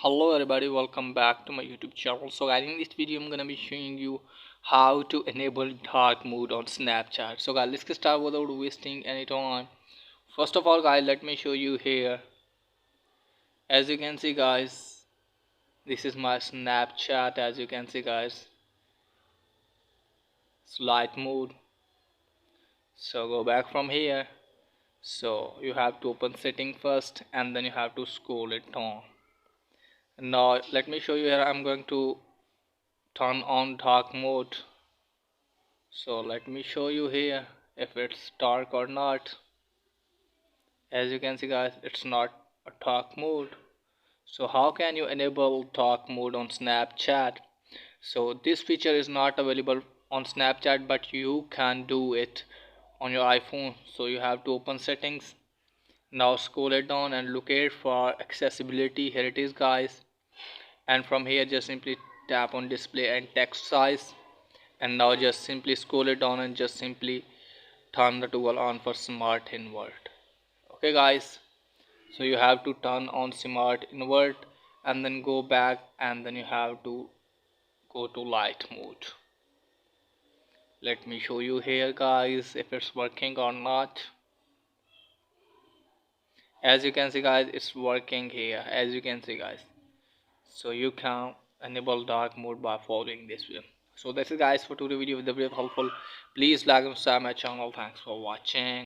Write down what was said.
Hello everybody, welcome back to my YouTube channel. So guys, in this video I'm gonna be showing you how to enable dark mode on Snapchat. So guys, let's get started without wasting any time. First of all guys, let me show you here. As you can see guys, this is my Snapchat. As you can see guys, it's light mode. So go back from here. So you have to open setting first and then you have to scroll it down. Now let me show you here. I'm going to turn on dark mode. So let me show you here if it's dark or not. As you can see guys, it's not a dark mode. So how can you enable dark mode on Snapchat? So this feature is not available on Snapchat, but you can do it on your iPhone. So you have to open settings. Now scroll it down and locate for accessibility. Here it is guys, and from here just simply tap on display and text size, and now just simply scroll it down and just simply turn the toggle on for smart invert. Okay guys, so you have to turn on smart invert and then go back and then you have to go to light mode. Let me show you here guys if it's working or not. As you can see guys, it's working here. As you can see guys, so you can enable dark mode by following this way. So that's it guys for today's video. If the video helpful, please like and subscribe my channel. Thanks for watching.